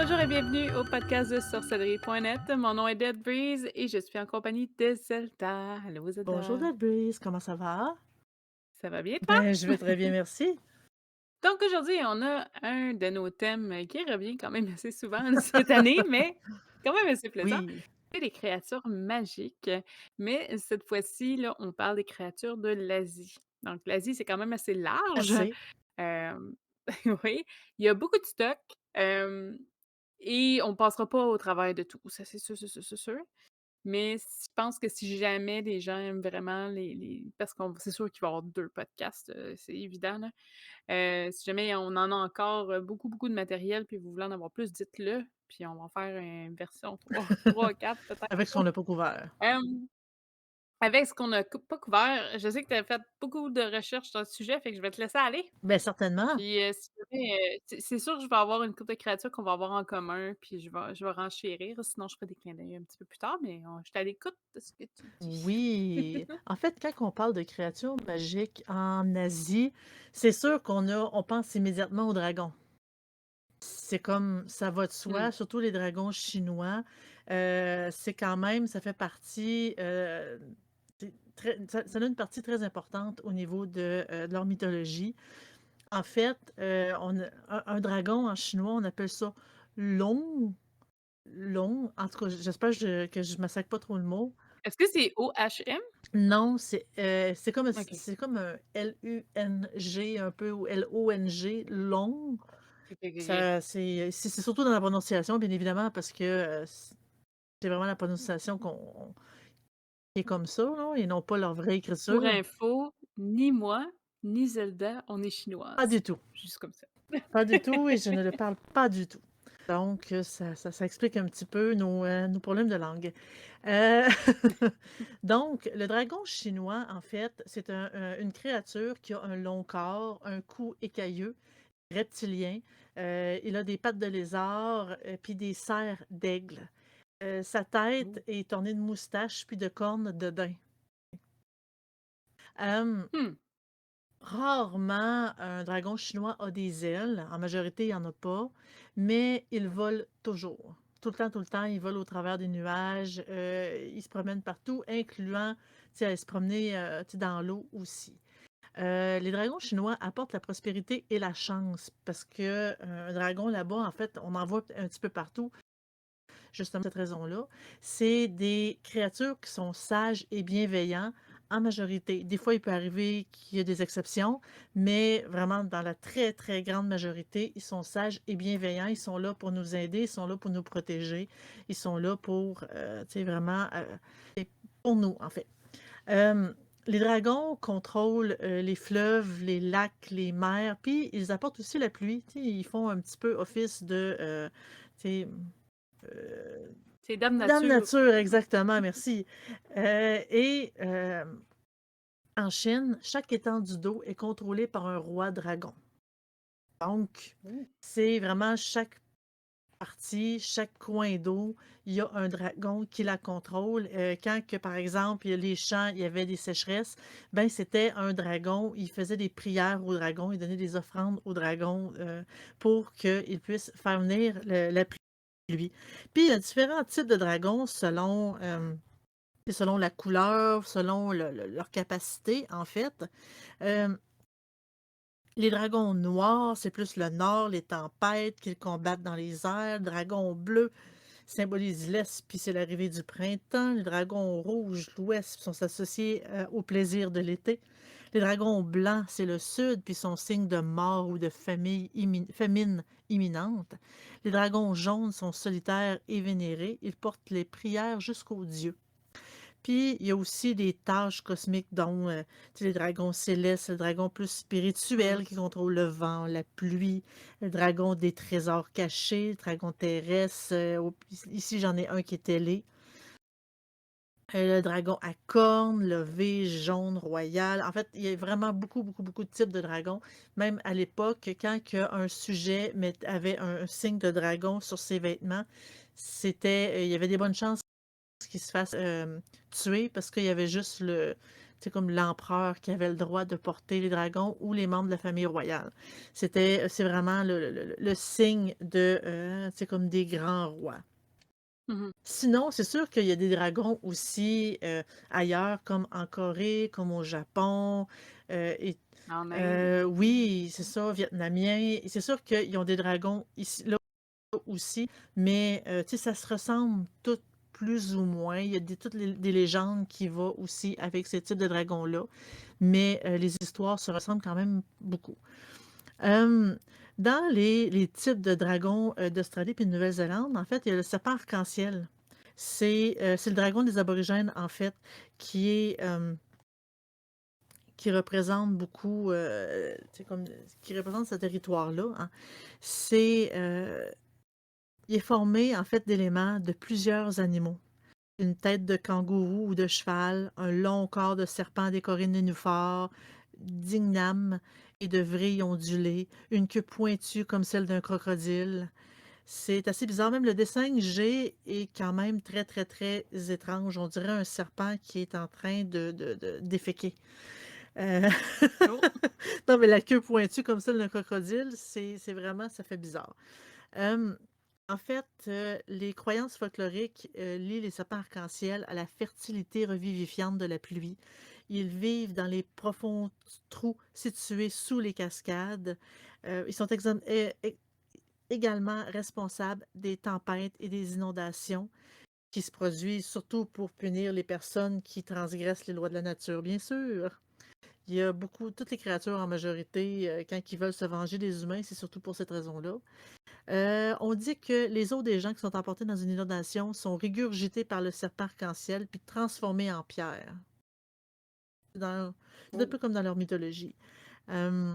bonjour et bienvenue au podcast de sorcellerie.net. Mon nom est Dead Breeze et je suis en compagnie de Zelda. Allô Bonjour Zelda, Fabrice, comment ça va? ça va bien toi? Ben, je vais très bien, merci. Donc aujourd'hui, on a un de nos thèmes qui revient quand même assez souvent cette année, mais quand même assez plaisant. Oui, C'est les créatures magiques, mais cette fois-ci, là, on parle des créatures de l'Asie. Donc l'Asie, c'est quand même assez large. assez. Hem, oui, il y a beaucoup de stock, et on passera pas au travers de tout, ça c'est sûr, sûr, sûr, sûr, sûr. Mais je pense que si jamais les gens aiment vraiment les parce qu'on c'est sûr qu'il va y avoir 2 podcasts, c'est évident là. Si jamais on en a encore, beaucoup, beaucoup de matériel puis vous voulez en avoir plus, dites-le, puis on va faire une version 3 4 peut-être Avec ce là. qu'on n'a pas couvert. Hem avec ce qu'on a pas couvert, je sais que tu as fait beaucoup de recherches sur le sujet, fait que je vais te laisser aller. Ben, certainement. Puis, si jamais, c'est sûr que je vais avoir une couple de créatures qu'on va avoir en commun, puis je vais renchérir, sinon je ferai des clins d'œil un petit peu plus tard, mais je suis à l'écoute de ce que tu dis. Oui. En fait, quand on parle de créatures magiques en Asie, c'est sûr on pense immédiatement aux dragons. C'est comme ça va de Mmh. soi, surtout les dragons chinois. C'est quand même, ça fait partie, c'est ça a une partie très importante au niveau de leur mythologie. En fait, on a un dragon en chinois, on appelle ça long, long. En tout cas, j'espère que je massacre pas trop le mot. Est-ce que c'est OHM? Non, OK. c'est comme un L-U-N-G un peu ou L-O-N-G, long. OK, OK, OK. Ça c'est surtout dans la prononciation, bien évidemment, parce que, c'est vraiment la prononciation qu'on qui est comme ça, là, et non pas leur vraie Pour écriture. info, ni moi, ni Zelda, on est Pas chinoises. du tout. Juste comme ça. Pas du tout et je ne le parle pas du tout. Donc, ça explique un petit peu nos problèmes de langue. Heu, donc, le dragon chinois, en fait, c'est une créature qui a un long corps, un cou écailleux, reptilien. Il a des pattes de lézard, puis des serres d'aigle. Sa Ouh. tête est ornée de moustaches puis de cornes de daim. Hem Mmh. Rarement, un dragon chinois a des ailes. En majorité, il y en a pas, mais il vole toujours. Tout le temps, il vole au travers des nuages, il se promène partout, incluant, tu sais, aller se promener, tu sais, dans l'eau aussi. Les dragons chinois apportent la prospérité et la chance parce que, un dragon là-bas, en fait, on en voit un petit peu partout, justement pour cette raison-là. C'est des créatures qui sont sages et bienveillants en majorité. Des fois, il peut arriver qu'il y ait des exceptions, mais vraiment dans la très, très grande majorité, ils sont sages et bienveillants. Ils sont là pour nous aider, ils sont là pour nous protéger, ils sont là pour, tu sais, vraiment, pour nous, en fait. Hem, les dragons contrôlent, les fleuves, les lacs, les mers, puis ils apportent aussi la pluie. Tu sais, ils font un petit peu office de, tu sais, Heu, C'est Dame Dame Nature. Nature, exactement, merci. En Chine, chaque étendue d'eau est contrôlée par un roi dragon. Donc, Ouh. c'est vraiment chaque partie, chaque coin d'eau, il y a un dragon qui la contrôle. Quand que, par exemple, il y a les champs, il y avait des sécheresses, ben, c'était un dragon, il faisait des prières au dragon, il donnait des offrandes au dragon, pour qu'il puisse faire venir la pluie. Puis il y a différents types de dragons selon la couleur, selon leur capacité, en fait. Hem, les dragons noirs, c'est plus le nord, les tempêtes qu'ils combattent dans les airs. Le dragon bleu symbolise l'Est, puis c'est l'arrivée du printemps. Les dragons rouges, l'Ouest, sont associés, au plaisir de l'été. Les dragons blancs, c'est le Sud, puis sont signe de mort ou de famine imminente. Les dragons jaunes sont solitaires et vénérés. Ils portent les prières jusqu'aux dieux. Puis, il y a aussi des tâches cosmiques dont, tu sais, les dragons célestes, le dragon plus Mmh. spirituel qui contrôle le vent, la pluie, le dragon des trésors cachés, le dragon terrestre, ici j'en ai un qui est ailé, le dragon à cornes, levé, jaune, royal. En fait, il y a vraiment beaucoup, beaucoup, beaucoup de types de dragons. Même à l'époque, quand que un sujet avait un signe de dragon sur ses vêtements, il y avait des bonnes chances qu'il se fasse, tuer parce qu'il y avait juste c'est comme l'empereur qui avait le droit de porter les dragons ou les membres de la famille royale. C'est vraiment le signe de, c'est comme des grands rois. Mmh. Sinon, c'est sûr qu'il y a des dragons aussi ailleurs, comme en Corée, comme au Japon, et En Inde aussi. oui, c'est ça, vietnamien. Et c'est sûr qu'ils ont des dragons ici, là aussi, mais tu sais, ça se ressemble tout plus ou moins. Il y a toutes des légendes qui vont aussi avec ce type de dragon-là, mais les histoires se ressemblent quand même beaucoup. Euh, Dans les types de dragons d'Australie et de Nouvelle-Zélande, en fait, il y a le serpent arc-en-ciel. C'est le dragon des Aborigènes, en fait, qui est, qui représente beaucoup, c'est comme, qui représente ce territoire-là, hein. C'est, il est formé, en fait, d'éléments de plusieurs animaux. Une tête de kangourou ou de cheval, un long corps de serpent décoré de nénuphars, d'igname et de vrilles ondulées, une queue pointue comme celle d'un crocodile. C'est assez bizarre. Même le dessin que j'ai est quand même très, très, très étrange. On dirait un serpent qui est en train de déféquer. Euh, Oh! Non, mais la queue pointue comme celle d'un crocodile, c'est vraiment, ça fait bizarre. Euh, En fait, les croyances folkloriques lient les serpents arc-en-ciel à la fertilité revivifiante de la pluie. Ils vivent dans les profonds trous situés sous les cascades. Ils sont également responsables des tempêtes et des inondations qui se produisent surtout pour punir les personnes qui transgressent les lois de la nature, bien sûr. Il y a beaucoup, toutes les créatures en majorité, quand ils veulent se venger des humains, c'est surtout pour cette raison-là. On dit que les os des gens qui sont emportés dans une inondation sont régurgités par le serpent arc-en-ciel puis transformés en pierre. C'est un Oh! peu comme dans leur mythologie. Euh,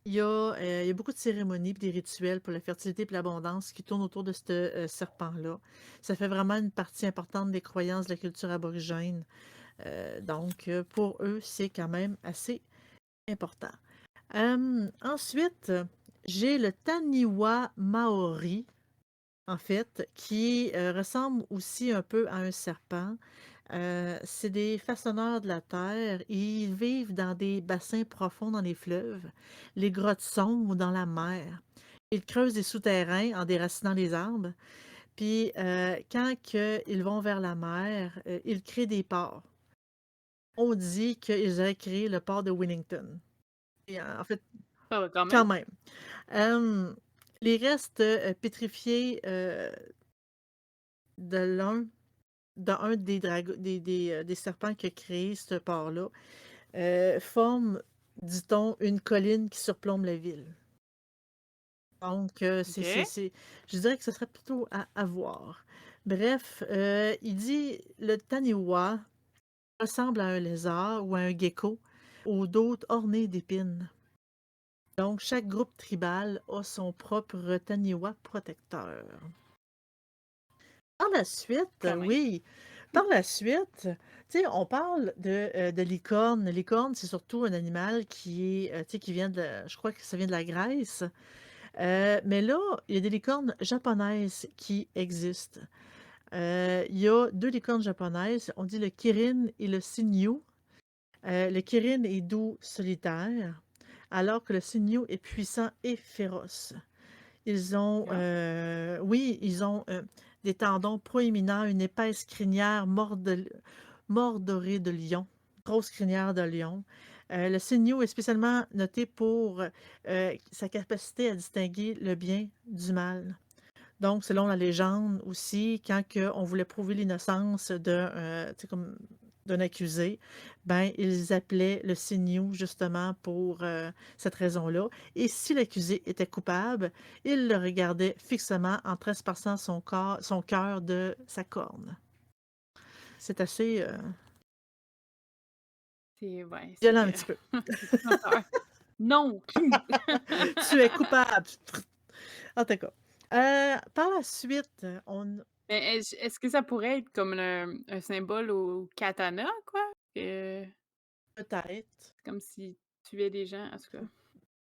il y a beaucoup de cérémonies et des rituels pour la fertilité et l'abondance qui tournent autour de ce serpent-là. Ça fait vraiment une partie importante des croyances de la culture aborigène. Donc, pour eux, c'est quand même assez important. Ensuite, j'ai le Taniwa Maori, en fait, qui ressemble aussi un peu à un serpent. C'est des façonneurs de la terre. Ils vivent dans des bassins profonds dans les fleuves, les grottes sombres ou dans la mer. Ils creusent des souterrains en déracinant les arbres. Puis, quand ils vont vers la mer, ils créent des ports. On dit qu'ils auraient créé le port de Wellington. Et en fait, Ça va quand même. quand même. Euh, les restes pétrifiés de l'un d'un des serpents qui a créé ce port-là, forme, dit-on, une colline qui surplombe la ville. Donc, OK. je dirais que ce serait plutôt à voir. Bref, il dit le Taniwa ressemble à un lézard ou à un gecko au dos orné d'épines. Donc, chaque groupe tribal a son propre Taniwa protecteur. Par la suite, Quand même. oui, par la suite, tu sais, on parle de licorne. Licorne, c'est surtout un animal qui est, tu sais, qui vient je crois que ça vient de la Grèce. Mais là, il y a des licornes japonaises qui existent. Il y a deux licornes japonaises. On dit le kirin et le sinyu. Le kirin est doux, solitaire, alors que le sinyu est puissant et féroce. Ils ont, Ah, oui, ils ont des tendons proéminents, une épaisse crinière mordorée de lion, grosse crinière de lion. Le signaux est spécialement noté pour sa capacité à distinguer le bien du mal. Donc, selon la légende aussi, quand on voulait prouver l'innocence tu sais, comme d'un accusé, ben, ils appelaient le signaux justement pour cette raison-là. Et si l'accusé était coupable, ils le regardaient fixement en trespassant son cœur de sa corne. C'est assez c'est ouais, violent un c'est, petit peu. c'est tentateur. Non! Tu es coupable. En tout cas. Par la suite, on Mais est-ce que ça pourrait être comme un symbole au katana, quoi? C'est peut-être, comme si tu tuais des gens, en tout cas.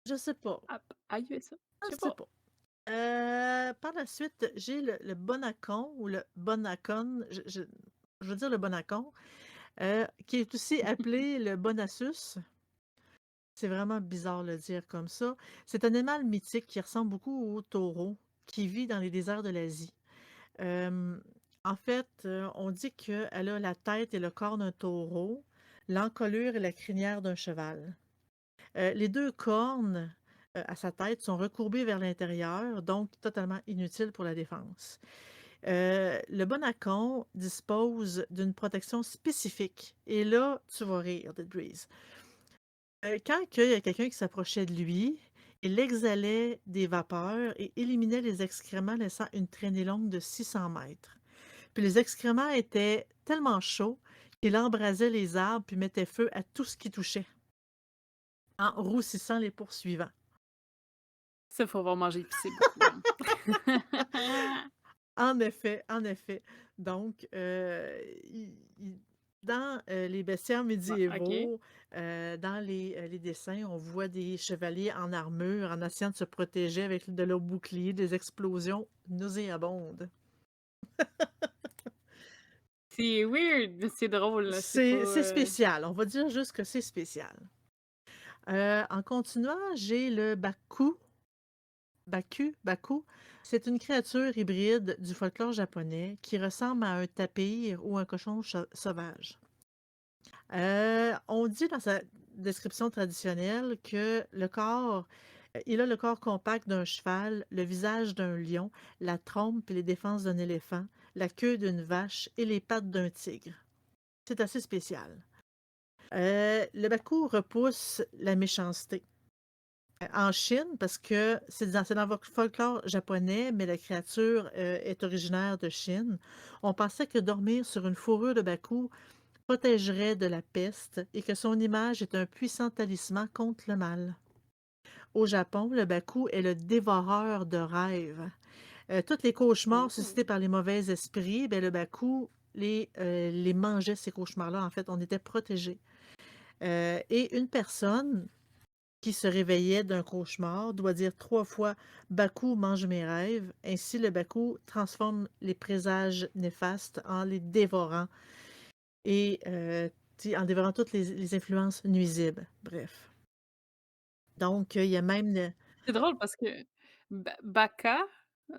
je sais pas, Hop, aïe, ça, je je sais sais pas. pas. Par la suite, j'ai le Bonacon ou le Bonacon. Je veux dire le Bonacon. qui est aussi appelé le Bonassus. C'est vraiment bizarre de le dire comme ça. C'est un animal mythique qui ressemble beaucoup au taureau, qui vit dans les déserts de l'Asie. Hem, En fait, on dit qu'elle a la tête et le corps d'un taureau, l'encolure et la crinière d'un cheval. Les 2 cornes, à sa tête sont recourbées vers l'intérieur, donc totalement inutiles pour la défense. Le bonacon dispose d'une protection spécifique et là, tu vas rire de Breeze. Quand il y a quelqu'un qui s'approchait de lui, il exhalait des vapeurs et éliminait les excréments, laissant une traînée longue de 600 mètres. Puis les excréments étaient tellement chauds qu'il embrasait les arbres puis mettait feu à tout ce qui touchait, en roussissant les poursuivants. Ça, faut avoir mangé épicé beaucoup, hein. En effet, en effet. Donc, dans, les bestiaires Ouais, OK. médiévaux, dans les dessins, on voit des chevaliers en armure, en essayant de se protéger avec de leurs boucliers des explosions nauséabondes. C'est weird, mais c'est drôle, là, c'est pas, C'est spécial, on va dire juste que c'est spécial. En continuant, j'ai le Baku, c'est une créature hybride du folklore japonais qui ressemble à un tapir ou un cochon sauvage. On dit dans sa description traditionnelle que il a le corps compact d'un cheval, le visage d'un lion, la trompe et les défenses d'un éléphant, la queue d'une vache et les pattes d'un tigre. C'est assez spécial. Le Baku repousse la méchanceté. En Chine, parce que c'est dans le folklore japonais, mais la créature, est originaire de Chine. On pensait que dormir sur une fourrure de Baku protégerait de la peste et que son image est un puissant talisman contre le mal. Au Japon, le Baku est le dévoreur de rêves. Tous les cauchemars Ouh! suscités par les mauvais esprits, ben, le Baku les mangeait, ces cauchemars-là. En fait, on était protégés. Et une personne qui se réveillait d'un cauchemar doit dire 3 fois Baku mange mes rêves. Ainsi, le Baku transforme les présages néfastes en les dévorant et en dévorant toutes les influences nuisibles. Bref. Donc, il y a même C'est drôle parce que baka,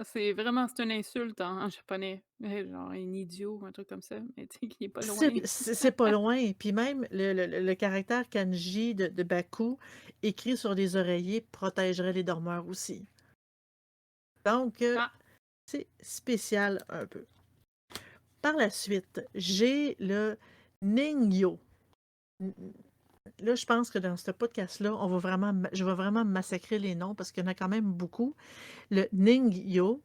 c'est une insulte en japonais, genre un idiot ou un truc comme ça, mais tu sais qui est pas loin. c'est pas loin. Puis même le caractère kanji de Baku, écrit sur les oreillers, protégerait les dormeurs aussi. Donc, Ah, c'est spécial un peu. Par la suite, j'ai le Ningyo. N Là, je pense que dans ce podcast-là, je vais vraiment massacrer les noms parce qu'il y en a quand même beaucoup. Le Ningyo,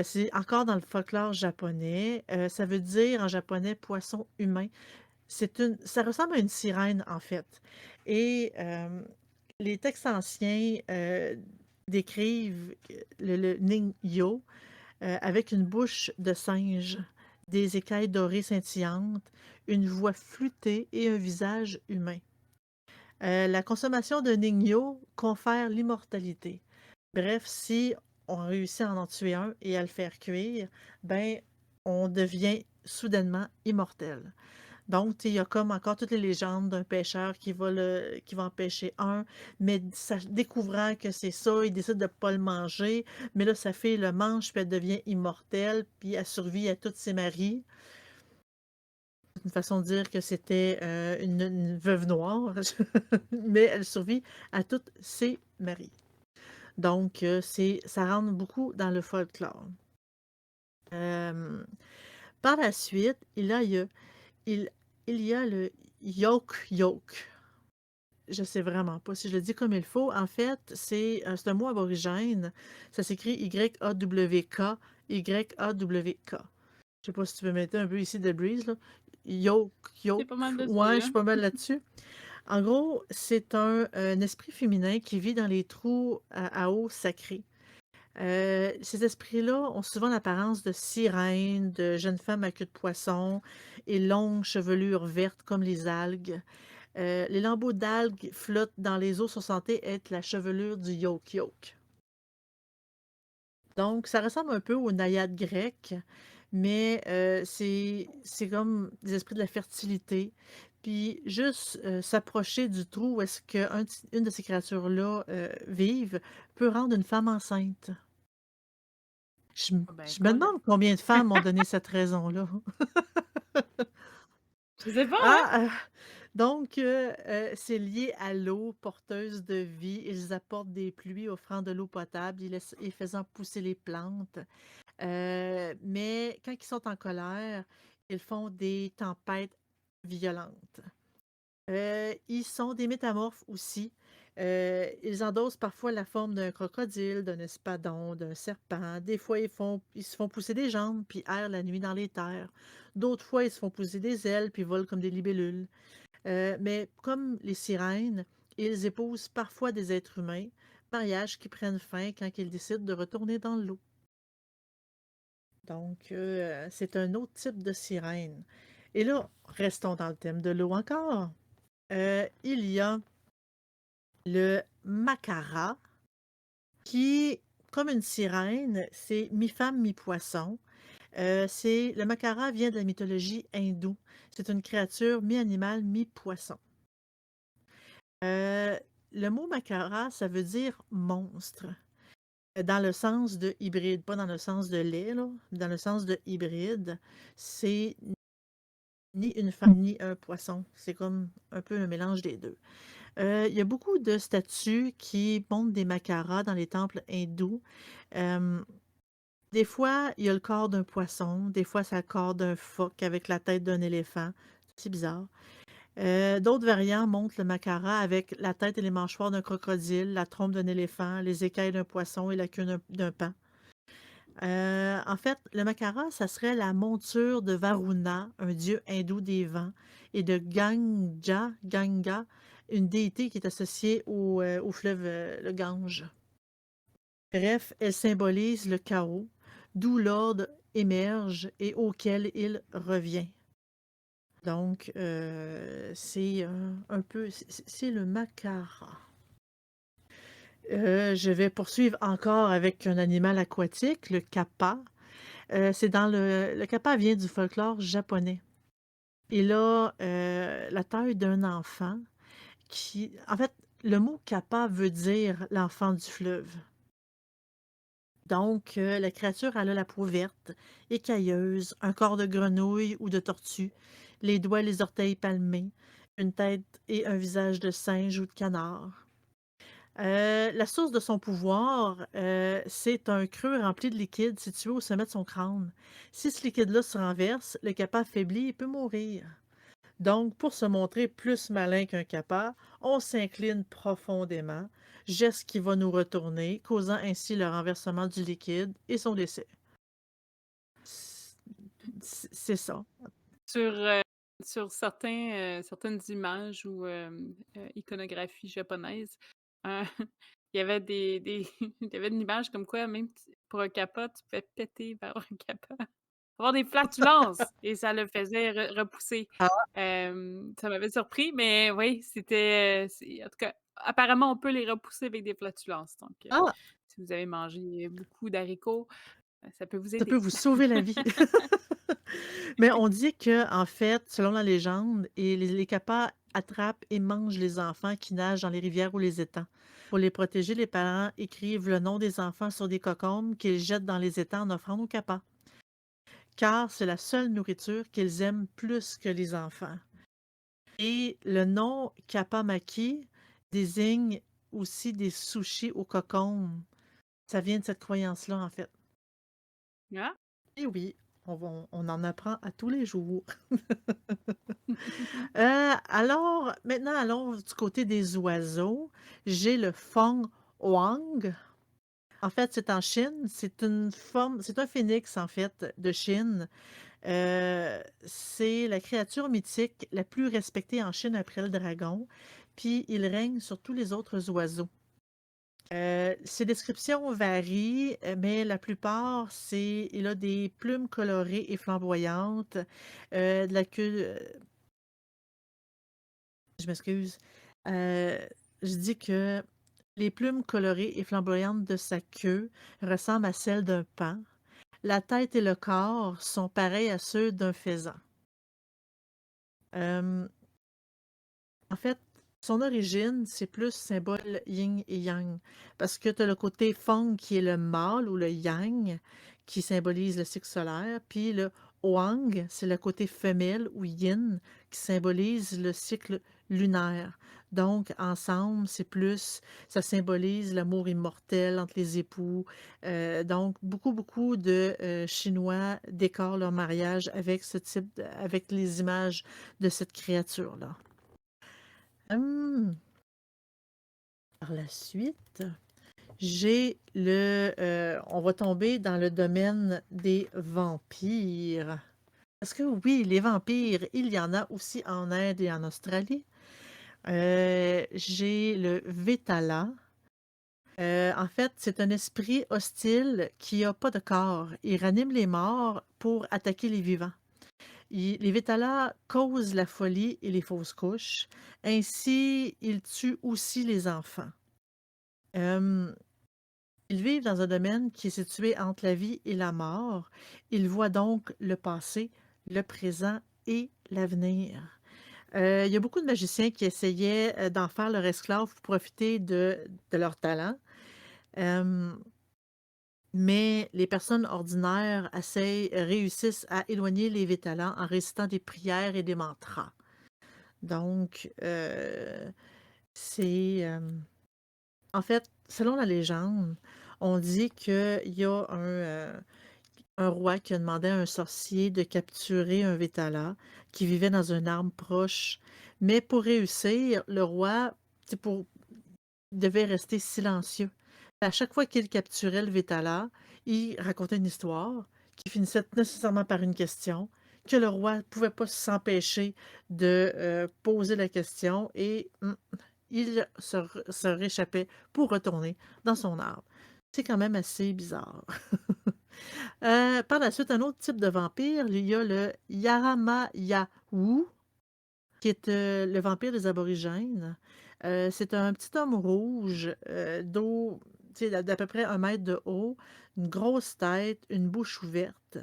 c'est encore dans le folklore japonais. Ça veut dire en japonais «poisson humain». Ça ressemble à une sirène, en fait. Et les textes anciens, décrivent, le Ningyo, avec une bouche de singe, des écailles dorées scintillantes, une voix flûtée et un visage humain. La consommation de Ningyo confère l'immortalité. Bref, si on réussit à en tuer un et à le faire cuire, ben, on devient soudainement immortel. Donc, tu sais, il y a comme encore toutes les légendes d'un pêcheur qui va en pêcher un, mais découvrant que c'est ça, il décide de ne pas le manger, mais là, sa fille le mange, puis elle devient immortelle, puis elle survit à tous ses maris. C'est une façon de dire que c'était une veuve noire, mais elle survit à tous ses maris. Donc, ça rentre beaucoup dans le folklore. Euh, Par la suite, il, il y a le yoke. Je sais vraiment pas si je le dis comme il faut. En fait, c'est un mot aborigène. Ça s'écrit Y-A-W-K, Y-A-W-K. Je sais pas si tu veux mettre un peu ici de Breeze, là. Yoke, c'est yoke. pas mal dessus, Ouais, je là. suis pas mal là-dessus. En gros, c'est un esprit féminin qui vit dans les trous à eau sacrés. Ces esprits-là ont souvent l'apparence de sirènes, de jeunes femmes à queue de poisson et longues chevelures vertes comme les algues. Les lambeaux d'algues flottent dans les eaux sont censés être la chevelure du yoke. Donc, ça ressemble un peu aux naïades grecques, mais c'est comme des esprits de la fertilité. Puis juste, s'approcher du trou où est-ce une de ces créatures-là, vivent, peut rendre une femme enceinte. Ah ben, Je me cool. demande combien de femmes ont donné cette raison-là. Je sais pas, hein? Ah, donc c'est lié à l'eau porteuse de vie. Ils apportent des pluies offrant de l'eau potable et faisant pousser les plantes. Mais quand ils sont en colère, ils font des tempêtes violentes. Ils sont des métamorphes aussi. Ils endossent parfois la forme d'un crocodile, d'un espadon, d'un serpent. Des fois, ils se font pousser des jambes puis errent la nuit dans les terres. D'autres fois, ils se font pousser des ailes puis volent comme des libellules. Mais comme les sirènes, ils épousent parfois des êtres humains, mariages qui prennent fin quand ils décident de retourner dans l'eau. Donc, c'est un autre type de sirène. Et là, restons dans le thème de l'eau encore. Il y a le macara, qui, comme une sirène, c'est mi-femme, mi-poisson. Le macara vient de la mythologie hindoue. C'est une créature mi-animal, mi-poisson. Euh, le mot macara, ça veut dire monstre, dans le sens de hybride, pas dans le sens de lait, là, dans le sens de hybride. C'est ni une femme ni un poisson. C'est comme un peu un mélange des deux. Il y a beaucoup de statues qui montrent des macaras dans les temples hindous. Euh, des fois, il y a le corps d'un poisson, des fois, c'est le corps d'un phoque avec la tête d'un éléphant. C'est bizarre. D'autres variants montrent le macara avec la tête et les mâchoires d'un crocodile, la trompe d'un éléphant, les écailles d'un poisson et la queue d'un paon. En fait, le macara, ça serait la monture de Varuna, un dieu hindou des vents, et de Ganga, une déité qui est associée au fleuve, le Gange. Bref, elle symbolise le chaos, d'où l'ordre émerge et auquel il revient. Donc, c'est un peu, c'est le macara. Je vais poursuivre encore avec un animal aquatique, le kappa. C'est dans le kappa vient du folklore japonais. Il a la taille d'un enfant en fait, le mot kappa veut dire l'enfant du fleuve. Donc, la créature, elle a la peau verte, écailleuse, un corps de grenouille ou de tortue, les doigts et les orteils palmés, une tête et un visage de singe ou de canard. La source de son pouvoir, c'est un creux rempli de liquide situé au sommet de son crâne. Si ce liquide-là se renverse, le kappa affaibli peut mourir. Donc, pour se montrer plus malin qu'un kappa, on s'incline profondément, geste qui va nous retourner, causant ainsi le renversement du liquide et son décès. C'est ça. Sur, sur certaines images ou iconographies japonaises, heu, il y avait des il y avait une image comme quoi même pour un kappa, tu pouvais péter par un kappa, avoir des flatulences et ça le faisait repousser. Ah, Ça m'avait surpris, mais oui, c'était, c'est en tout cas, apparemment, on peut les repousser avec des flatulences, donc ah, si vous avez mangé beaucoup d'haricots, ça peut vous ça peut aider. vous sauver la vie. Mais on dit que, en fait, selon la légende, et les kappas attrapent et mangent les enfants qui nagent dans les rivières ou les étangs. Pour les protéger, les parents écrivent le nom des enfants sur des cocombes qu'ils jettent dans les étangs en offrande aux kappas, car c'est la seule nourriture qu'ils aiment plus que les enfants. Et le nom Kappa-maki désigne aussi des sushis aux cocombes. Ça vient de cette croyance-là, en fait. Ah! Et oui, on en apprend à tous les jours. Alors, maintenant, allons du côté des oiseaux. J'ai le Feng Huang. En fait, c'est en Chine. C'est un phénix, en fait, de Chine. C'est la créature mythique la plus respectée en Chine après le dragon. Puis, il règne sur tous les autres oiseaux. Ses descriptions varient, mais la plupart, il a des plumes colorées et flamboyantes, de la queue, je m'excuse. Heu, je dis que les plumes colorées et flamboyantes de sa queue ressemblent à celles d'un paon. La tête et le corps sont pareils à ceux d'un faisan. Hem, En fait, son origine, c'est plus symbole yin et yang, parce que tu as le côté feng qui est le mâle ou le yang, qui symbolise le cycle solaire, puis le huang, c'est le côté femelle ou yin, qui symbolise le cycle lunaire. Donc, ensemble, c'est plus, ça symbolise l'amour immortel entre les époux. Donc, beaucoup, beaucoup de Chinois décorent leur mariage avec ce type, avec les images de cette créature-là. Hum, Par la suite, on va tomber dans le domaine des vampires. Parce que oui, les vampires, il y en a aussi en Inde et en Australie. J'ai le Vetala. En fait, c'est un esprit hostile qui n'a pas de corps. Il ranime les morts pour attaquer les vivants. Les Vétalas causent la folie et les fausses couches. Ainsi, ils tuent aussi les enfants. Euh, Ils vivent dans un domaine qui est situé entre la vie et la mort. Ils voient donc le passé, le présent et l'avenir. Il y a beaucoup de magiciens qui essayaient d'en faire leur esclave pour profiter de leur talent. Euh, mais les personnes ordinaires réussissent à éloigner les Vétalans en récitant des prières et des mantras. Donc, c'est... en fait, selon la légende, on dit qu'il y a un roi qui a demandé à un sorcier de capturer un Vétala qui vivait dans un arbre proche. Mais pour réussir, le roi devait rester silencieux. À chaque fois qu'il capturait le Vétala, il racontait une histoire qui finissait nécessairement par une question, que le roi ne pouvait pas s'empêcher de poser la question et il se réchappait pour retourner dans son arbre. C'est quand même assez bizarre. Par la suite, un autre type de vampire, il y a le Yaramayahu, qui est le vampire des Aborigènes. C'est un petit homme rouge d'eau, tu sais, d'à peu près 1 mètre de haut, une grosse tête, une bouche ouverte.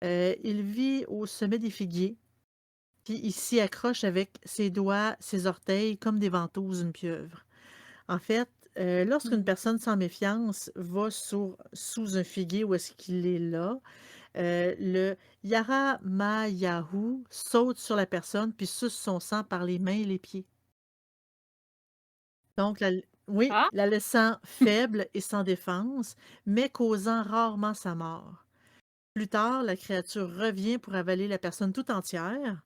Il vit au sommet des figuiers, puis il s'y accroche avec ses doigts, ses orteils, comme des ventouses d'une pieuvre. En fait, lorsqu'une Mmh. personne sans méfiance va sous un figuier où est-ce qu'il est là, le Yaramayahu saute sur la personne puis suce son sang par les mains et les pieds. Donc, oui, Ah! la laissant faible et sans défense, mais causant rarement sa mort. Plus tard, la créature revient pour avaler la personne tout entière,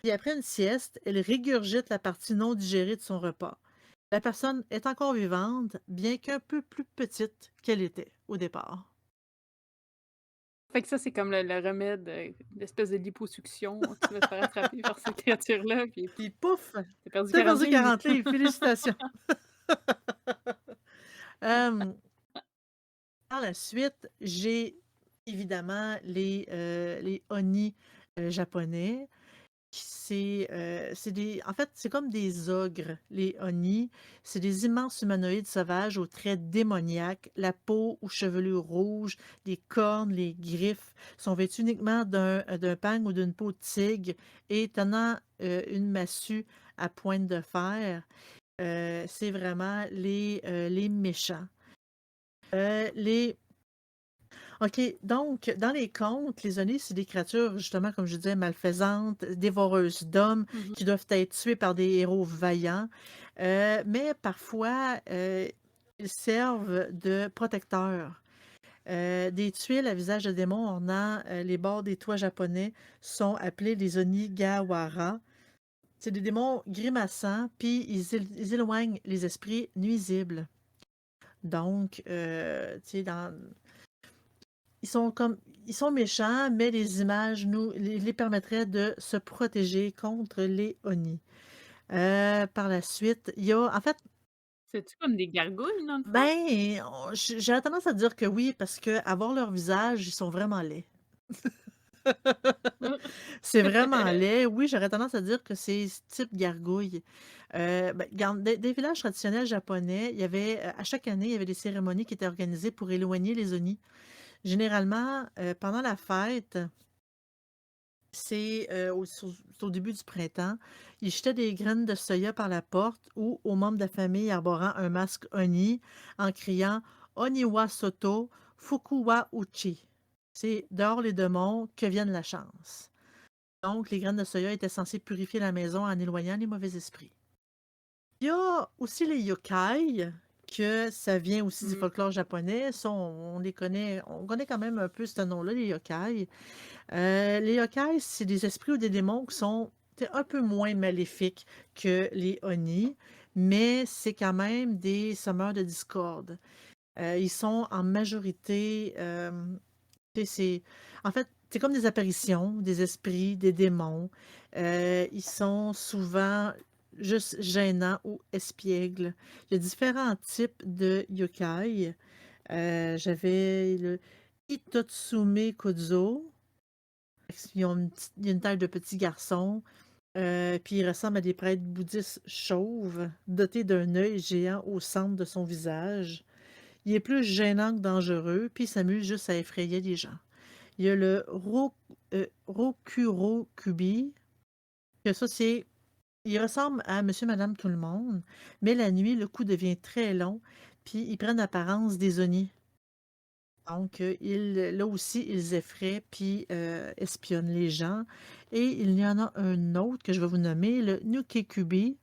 puis après une sieste, elle régurgite la partie non digérée de son repas. La personne est encore vivante, bien qu'un peu plus petite qu'elle était au départ. Fait que ça, c'est comme le remède, l'espèce de liposuction, tu vas te faire attraper par cette créature-là, puis pouf, Puis pouf, tu as perdu t'as 40 perdu livres. 40 livres, félicitations. Hem, Par la suite, j'ai évidemment les Oni, japonais. C'est des en fait, c'est comme des ogres, les Oni. C'est des immenses humanoïdes sauvages aux traits démoniaques, la peau ou chevelure rouge, des cornes, les griffes, sont vêtus uniquement d'un pang ou d'une peau de tigre et tenant, une massue à pointe de fer. C'est vraiment les méchants. Les OK, donc dans les contes, les Oni, c'est des créatures, justement, comme je disais, malfaisantes, dévoreuses d'hommes, Mmh. qui doivent être tuées par des héros vaillants. Mais parfois, ils servent de protecteurs. Des tuiles à visage de démon ornant les bords des toits japonais sont appelés les Onigawara. C'est des démons grimaçants, puis ils éloignent les esprits nuisibles. Donc, tu sais, ils sont comme ils sont méchants, mais les images les permettraient de se protéger contre les Oni. Par la suite, il y a en fait, C'est-tu comme des gargouilles, dans le fond? ben, j'aurais tendance à dire que oui, parce qu'à voir leur visage, ils sont vraiment laids. Mmh. C'est vraiment laid. Oui, j'aurais tendance à dire que c'est type gargouille. Ben, regarde, des villages traditionnels japonais, il y avait, à chaque année, il y avait des cérémonies qui étaient organisées pour éloigner les Oni. Généralement, pendant la fête, c'est, c'est au début du printemps, ils jetaient des graines de soya par la porte ou aux membres de la famille arborant un masque Oni en criant «Oniwa soto, fukuwa uchi». C'est «Dehors les démons, que vienne la chance». Donc les graines de soya étaient censées purifier la maison en éloignant les mauvais esprits. Il y a aussi les yokai, que ça vient aussi du Mmh. folklore japonais. Ça, on les connaît, on connaît quand même un peu ce nom-là, les yokai. Les yokai, c'est des esprits ou des démons qui sont un peu moins maléfiques que les oni, mais c'est quand même des semeurs de discorde. Ils sont en majorité, tu sais, en fait, c'est comme des apparitions, des esprits, des démons. Ils sont souvent juste gênants ou espiègles. Il y a différents types de yokai. J'avais le Itotsume Kozo. Il y a une taille de petit garçon, puis il ressemble à des prêtres bouddhistes chauves, dotés d'un œil géant au centre de son visage. Il est plus gênant que dangereux, puis il s'amuse juste à effrayer les gens. Il y a le Rokurokubi, que ça c'est il ressemble à monsieur, madame, tout le monde, mais la nuit, le cou devient très long, puis ils prennent l'apparence des Oni. Donc, là aussi, ils effraient puis espionnent les gens. Et il y en a un autre que je vais vous nommer, le Nukekubi,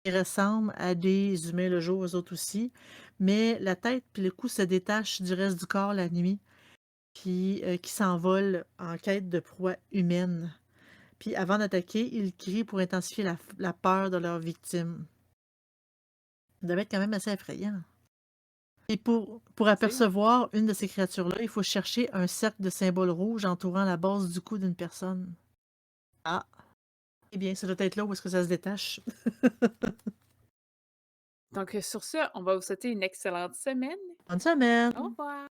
qui ressemble à des humains le jour, aux autres aussi, mais la tête puis le cou se détachent du reste du corps la nuit, puis qui s'envolent en quête de proie humaine. Puis avant d'attaquer, ils crient pour intensifier la peur de leurs victimes. Ça devait être quand même assez effrayant. Et pour C'est apercevoir une de ces créatures-là, il faut chercher un cercle de symboles rouges entourant la base du cou d'une personne. Ah, eh bien, ça doit être là où est-ce que ça se détache. donc sur ce, on va vous souhaiter une excellente semaine. Bonne Au semaine! revoir.